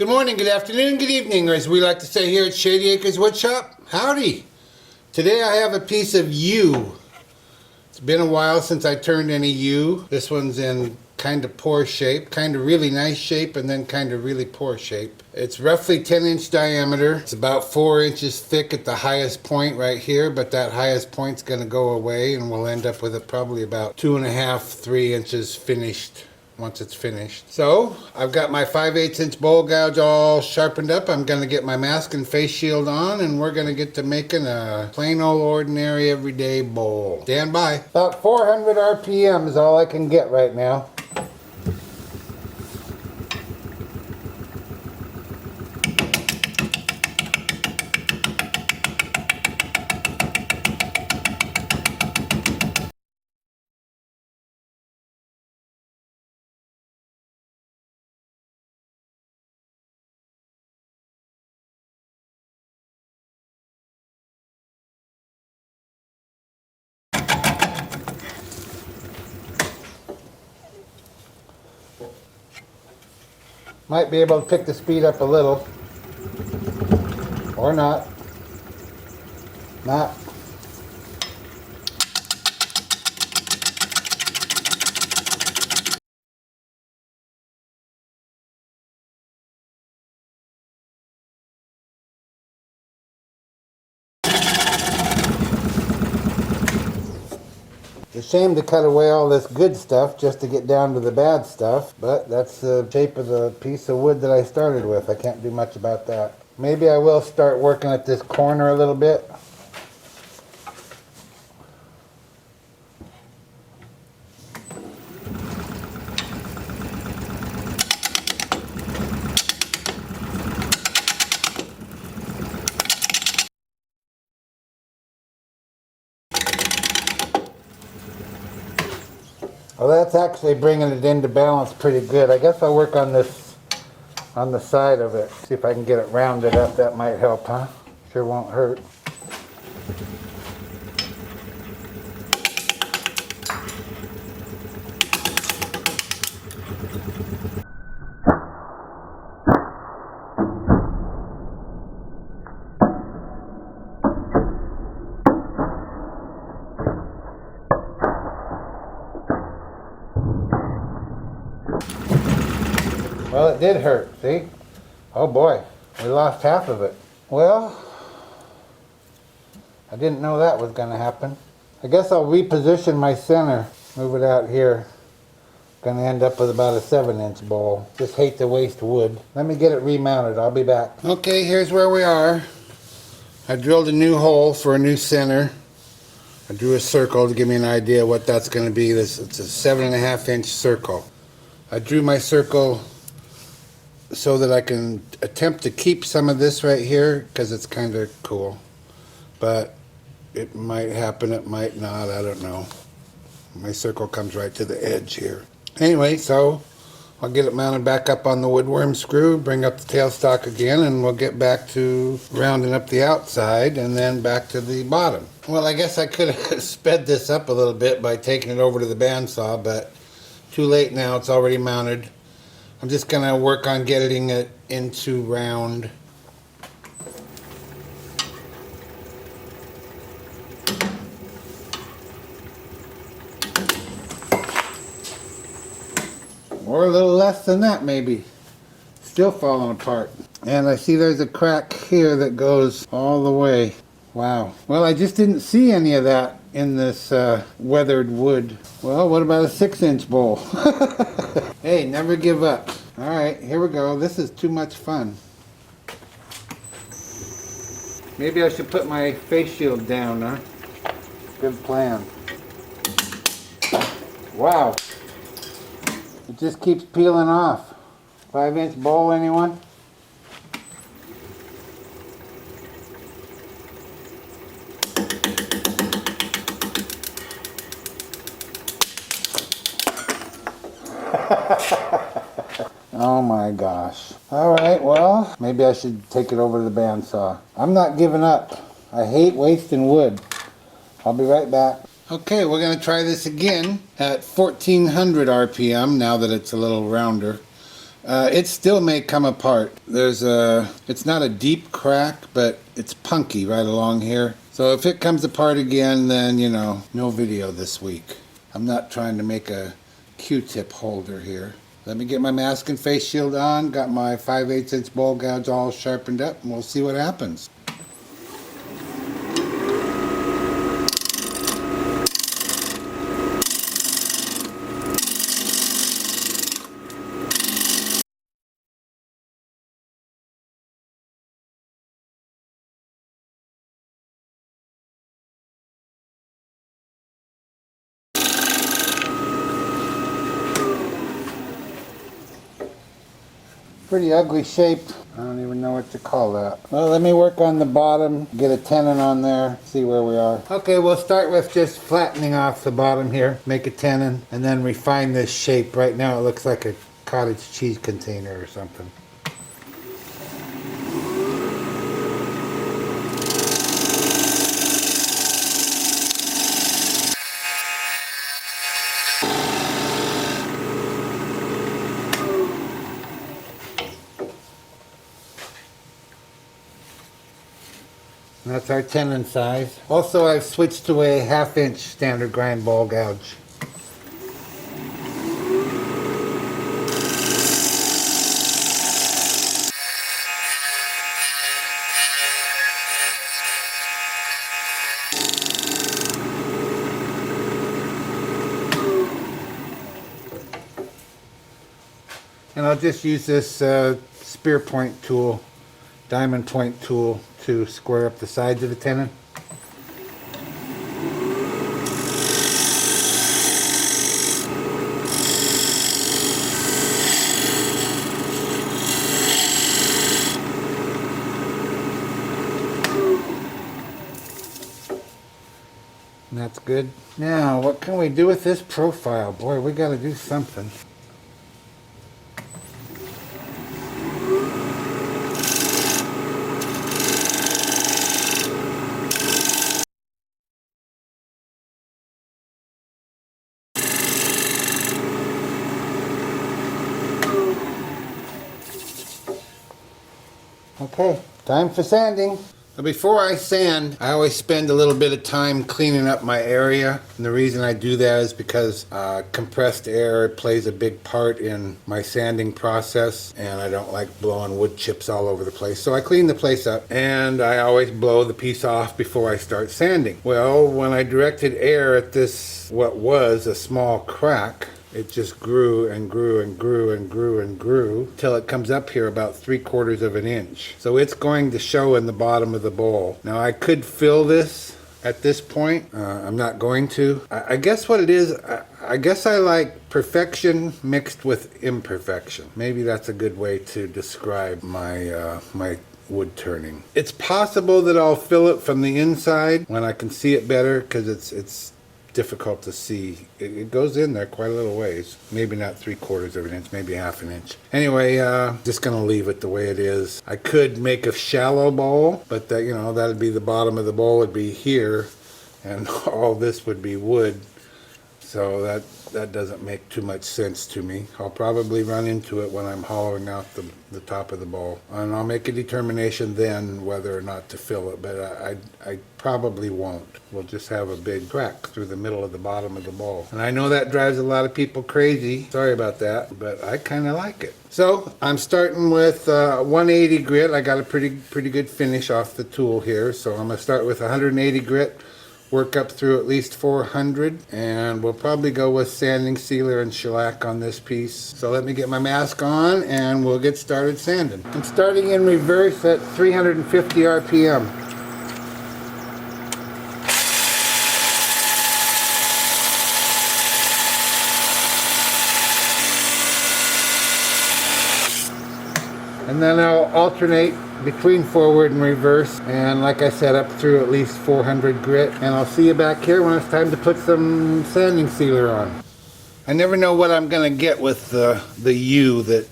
Good morning, good afternoon, good evening, or as we like to say here at Shady Acres Woodshop, howdy. Today I have a piece of yew. It's been a while since I turned any yew. This one's in kind of poor shape, kind of really nice shape, and then kind of really poor shape. It's roughly 10-inch diameter. It's about 4 inches thick at the highest point right here, but that highest point's going to go away, and we'll end up with it probably about 2.5, 3 inches finished once it's finished. So I've got my 5/8 inch bowl gouge all sharpened up. I'm going to get my mask and face shield on, and we're going to get to making a plain old ordinary everyday bowl. Stand by. About 400 RPM is all I can get right now. Might be able to pick the speed up a little, or not. Not. It's a shame to cut away all this good stuff just to get down to the bad stuff, but that's the shape of the piece of wood that I started with. I can't do much about that. Maybe I will start working at this corner a little bit. Well, that's actually bringing it into balance pretty good. I guess I'll work on this, on the side of it. See if I can get it rounded up. That might help, huh? Sure won't hurt. Well, it did hurt, see? Oh boy, we lost half of it. Well, I didn't know that was going to happen. I guess I'll reposition my center, move it out here. Going to end up with about a 7-inch bowl. Just hate to waste wood. Let me get it remounted, I'll be back. Okay, here's where we are. I drilled a new hole for a new center. I drew a circle to give me an idea what that's going to be. It's a 7.5-inch circle. I drew my circle so that I can attempt to keep some of this right here because it's kind of cool, but it might happen, it might not, I don't know. My circle comes right to the edge here. Anyway, so I'll get it mounted back up on the woodworm screw, bring up the tailstock again, and we'll get back to rounding up the outside and then back to the bottom. Well, I guess I could have sped this up a little bit by taking it over to the bandsaw, but too late now, it's already mounted. I'm just going to work on getting it into round. Or a little less than that maybe. Still falling apart. And I see there's a crack here that goes all the way. Wow. Well, I just didn't see any of that in this weathered wood. Well, what about a 6-inch bowl? Hey, never give up. Alright, here we go. This is too much fun. Maybe I should put my face shield down, huh? Good plan. Wow. It just keeps peeling off. 5-inch bowl, anyone? Oh my gosh. Alright, well, maybe I should take it over to the bandsaw. I'm not giving up. I hate wasting wood. I'll be right back. Okay, we're going to try this again at 1400 RPM now that it's a little rounder. It still may come apart. It's not a deep crack, but it's punky right along here. So if it comes apart again, then, no video this week. I'm not trying to make a Q-tip holder here. Let me get my mask and face shield on, got my 5/8" ball gouge all sharpened up, and we'll see what happens. Pretty ugly shape. I don't even know what to call that. Well, let me work on the bottom, get a tenon on there, see where we are. Okay, we'll start with just flattening off the bottom here, make a tenon, and then refine this shape. Right now it looks like a cottage cheese container or something. And that's our tenon size. Also, I've switched to a 1/2" standard grind ball gouge. And I'll just use this spear point tool, diamond point tool, to square up the sides of the tenon. And that's good. Now, what can we do with this profile? Boy, we got to do something. Okay, time for sanding. Now before I sand, I always spend a little bit of time cleaning up my area. And the reason I do that is because compressed air plays a big part in my sanding process, and I don't like blowing wood chips all over the place. So I clean the place up, and I always blow the piece off before I start sanding. Well, when I directed air at this, what was a small crack, it just grew and grew and grew and grew and grew till it comes up here about 3/4 of an inch. So it's going to show in the bottom of the bowl. Now I could fill this at this point. I'm not going to. I guess what it is, I guess I like perfection mixed with imperfection. Maybe that's a good way to describe my my wood turning. It's possible that I'll fill it from the inside when I can see it better, because it's difficult to see. It goes in there quite a little ways. Maybe not 3/4 of an inch, maybe 1/2 inch. Anyway, just gonna leave it the way it is. I could make a shallow bowl, but that, that'd be the bottom of the bowl would be here, and all this would be wood. So that doesn't make too much sense to me. I'll probably run into it when I'm hollowing out the top of the bowl. And I'll make a determination then whether or not to fill it, but I probably won't. We'll just have a big crack through the middle of the bottom of the bowl. And I know that drives a lot of people crazy. Sorry about that, but I kind of like it. So I'm starting with 180 grit. I got a pretty good finish off the tool here. So I'm gonna start with 180 grit. Work up through at least 400, and we'll probably go with sanding sealer and shellac on this piece. So let me get my mask on and we'll get started sanding. I'm starting in reverse at 350 RPM. And then I'll alternate between forward and reverse, and like I said, up through at least 400 grit. And I'll see you back here when it's time to put some sanding sealer on. I never know what I'm gonna get with the U that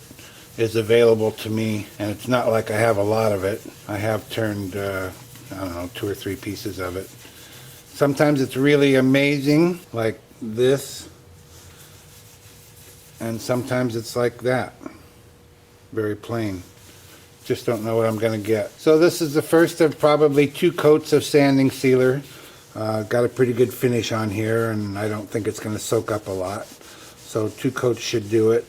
is available to me, and it's not like I have a lot of it. I have turned I don't know, 2 or 3 pieces of it. Sometimes it's really amazing, like this, and sometimes it's like that. very plain. Just don't know what I'm going to get. So this is the first of probably 2 coats of sanding sealer. Got a pretty good finish on here, and I don't think it's going to soak up a lot. So 2 coats should do it.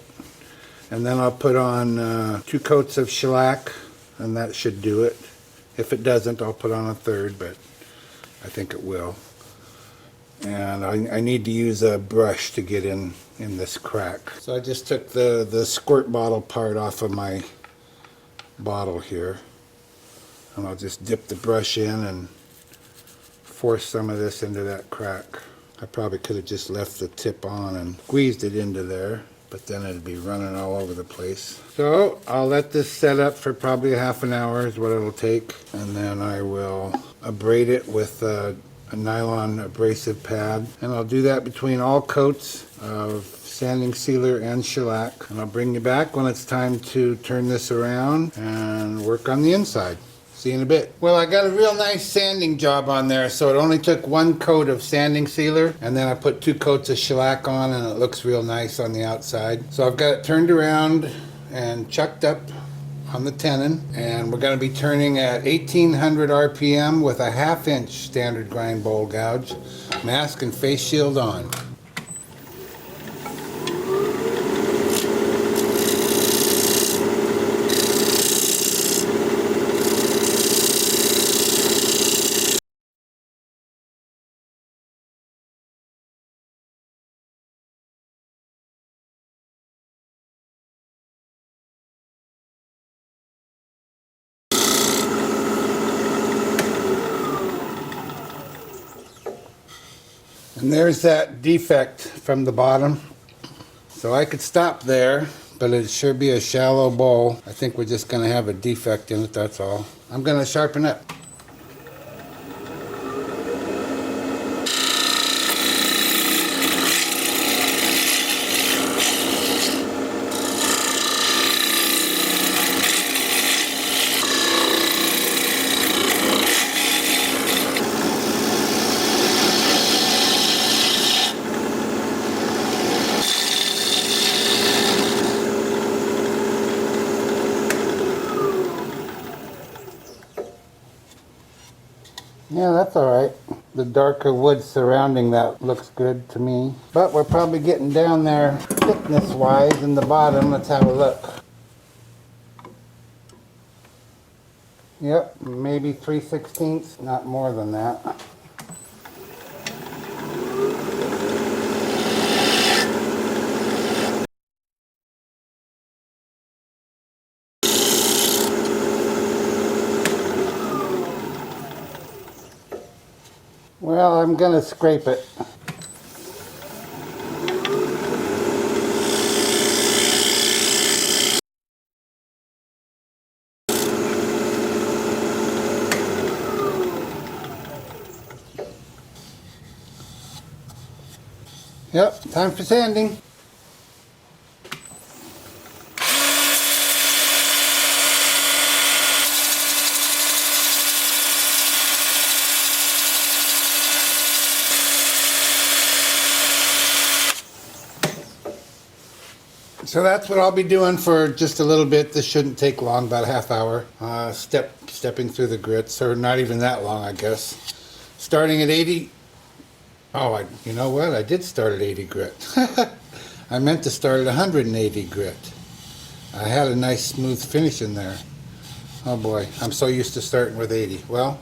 And then I'll put on 2 coats of shellac, and that should do it. If it doesn't, I'll put on a 3rd, but I think it will. And I need to use a brush to get in this crack. So I just took the squirt bottle part off of my bottle here, and I'll just dip the brush in and force some of this into that crack. I probably could have just left the tip on and squeezed it into there, but then it'd be running all over the place. So I'll let this set up for probably half an hour is what it'll take, and then I will abrade it with a nylon abrasive pad, and I'll do that between all coats of sanding sealer and shellac, and I'll bring you back when it's time to turn this around and work on the inside. See you in a bit. Well, I got a real nice sanding job on there, so it only took 1 coat of sanding sealer, and then I put 2 coats of shellac on, and it looks real nice on the outside. So I've got it turned around and chucked up on the tenon, and we're going to be turning at 1800 RPM with a 1/2 inch standard grind bowl gouge, mask and face shield on. And there's that defect from the bottom. So I could stop there, but it'd sure be a shallow bowl. I think we're just going to have a defect in it, that's all. I'm going to sharpen up. Yeah, that's alright. The darker wood surrounding that looks good to me. But we're probably getting down there thickness-wise in the bottom. Let's have a look. Yep, maybe 3/16, not more than that. Well, I'm going to scrape it. Yep, time for sanding. So that's what I'll be doing for just a little bit. This shouldn't take long, about a half hour. Stepping through the grits, or not even that long, I guess. Starting at 80. Oh, you know what? I did start at 80 grit. I meant to start at 180 grit. I had a nice smooth finish in there. Oh boy, I'm so used to starting with 80. Well,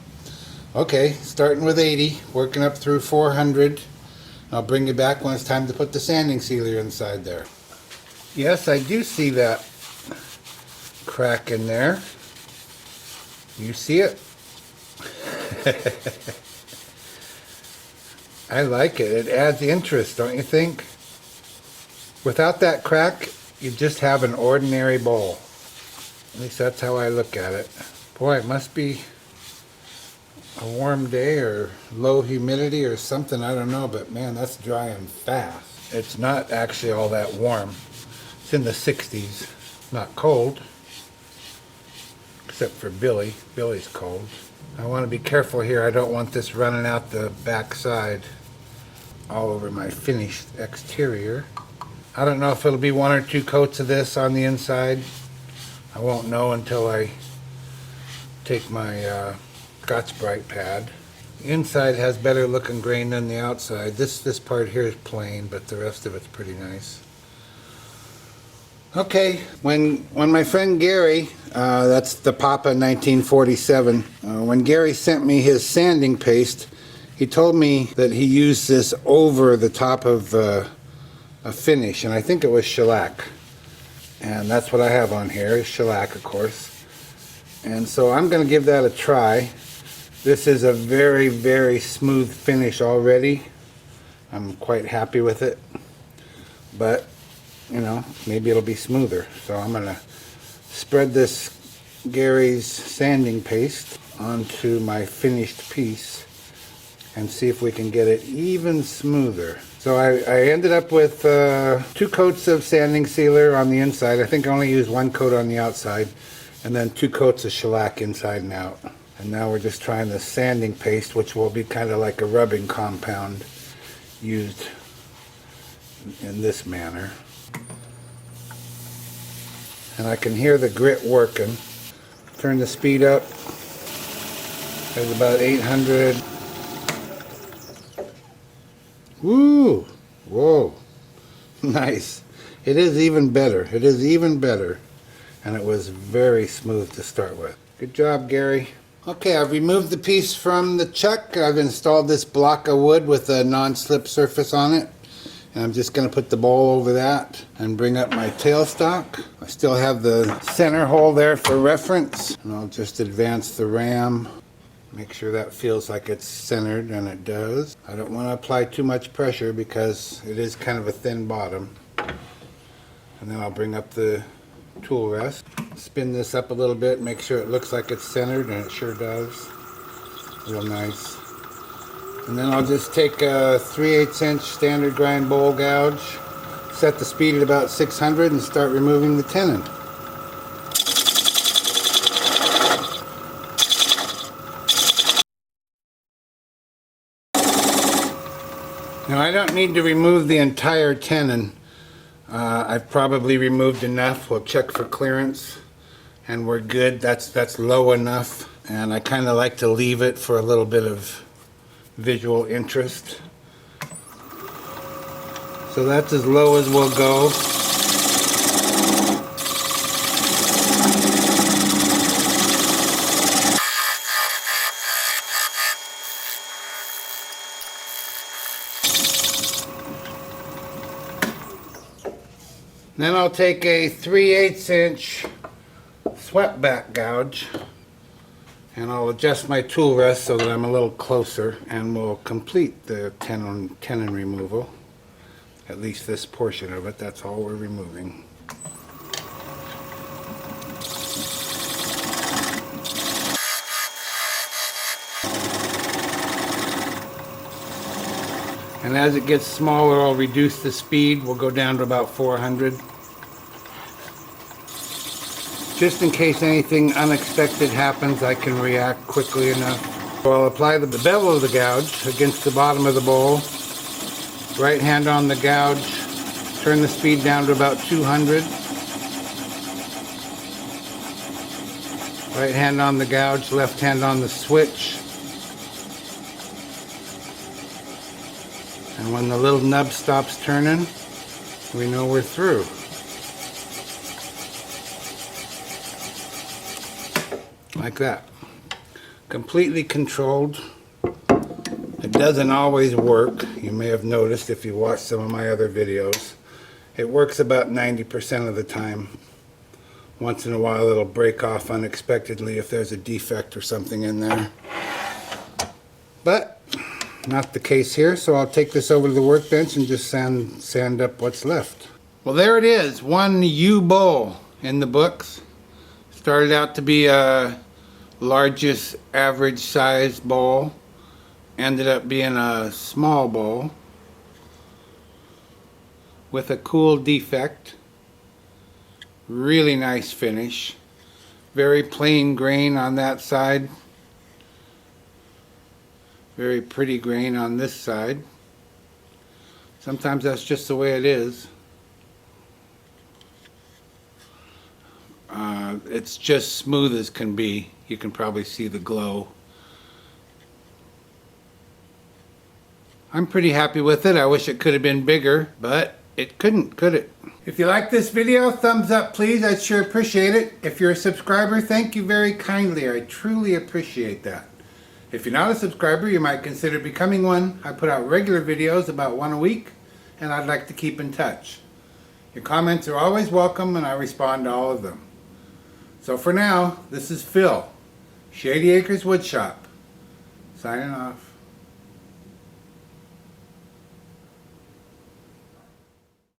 okay, starting with 80, working up through 400. I'll bring you back when it's time to put the sanding sealer inside there. Yes, I do see that crack in there. You see it? I like it. It adds interest, don't you think? Without that crack, you just have an ordinary bowl. At least that's how I look at it. Boy, it must be a warm day or low humidity or something, I don't know, but man, that's drying fast. It's not actually all that warm. It's in the 60s. Not cold, except for Billy. Billy's cold. I want to be careful here. I don't want this running out the back side all over my finished exterior. I don't know if it'll be 1 or 2 coats of this on the inside. I won't know until I take my Scotch-Brite pad. The inside has better looking grain than the outside. This part here is plain, but the rest of it's pretty nice. Okay, when my friend Gary, that's the Papa 1947, when Gary sent me his sanding paste, he told me that he used this over the top of a finish, and I think it was shellac. And that's what I have on here, is shellac, of course. And so I'm going to give that a try. This is a very, very smooth finish already. I'm quite happy with it. But, you know, maybe it'll be smoother. So I'm going to spread this Gary's sanding paste onto my finished piece and see if we can get it even smoother. So I ended up with 2 coats of sanding sealer on the inside. I think I only used 1 coat on the outside, and then 2 coats of shellac inside and out. And now we're just trying the sanding paste, which will be kind of like a rubbing compound used in this manner. And I can hear the grit working. Turn the speed up. There's about 800. Woo! Whoa! Nice. It is even better. It is even better. And it was very smooth to start with. Good job, Gary. Okay, I've removed the piece from the chuck. I've installed this block of wood with a non-slip surface on it. And I'm just going to put the bowl over that and bring up my tailstock. I still have the center hole there for reference. And I'll just advance the ram. Make sure that feels like it's centered, and it does. I don't want to apply too much pressure because it is kind of a thin bottom. And then I'll bring up the tool rest. Spin this up a little bit, make sure it looks like it's centered, and it sure does. Real nice. And then I'll just take a 3/8 inch standard grind bowl gouge, set the speed at about 600, and start removing the tenon. Now I don't need to remove the entire tenon. I've probably removed enough. We'll check for clearance, and we're good. That's low enough, and I kind of like to leave it for a little bit of visual interest. So that's as low as we'll go. Then I'll take a 3/8 inch swept back gouge, and I'll adjust my tool rest so that I'm a little closer, and we'll complete the tenon removal. At least this portion of it, that's all we're removing. And as it gets smaller, I'll reduce the speed. We'll go down to about 400. Just in case anything unexpected happens, I can react quickly enough. So I'll apply the bevel of the gouge against the bottom of the bowl. Right hand on the gouge. Turn the speed down to about 200. Right hand on the gouge, left hand on the switch. And when the little nub stops turning, we know we're through. Like that. Completely controlled. It doesn't always work. You may have noticed if you watched some of my other videos. It works about 90% of the time. Once in a while it'll break off unexpectedly if there's a defect or something in there. But not the case here, so I'll take this over to the workbench and just sand up what's left. Well, there it is, one U bowl in the books. Started out to be a largest average size bowl. Ended up being a small bowl with a cool defect. Really nice finish. Very plain grain on that side. Very pretty grain on this side. Sometimes that's just the way it is. It's just smooth as can be. You can probably see the glow. I'm pretty happy with it. I wish it could have been bigger, but it couldn't, could it? If you like this video, thumbs up please. I'd sure appreciate it. If you're a subscriber, thank you very kindly. I truly appreciate that. If you're not a subscriber, you might consider becoming one. I put out regular videos, about one a week, and I'd like to keep in touch. Your comments are always welcome, and I respond to all of them. So for now, this is Phil, Shady Acres Woodshop, signing off.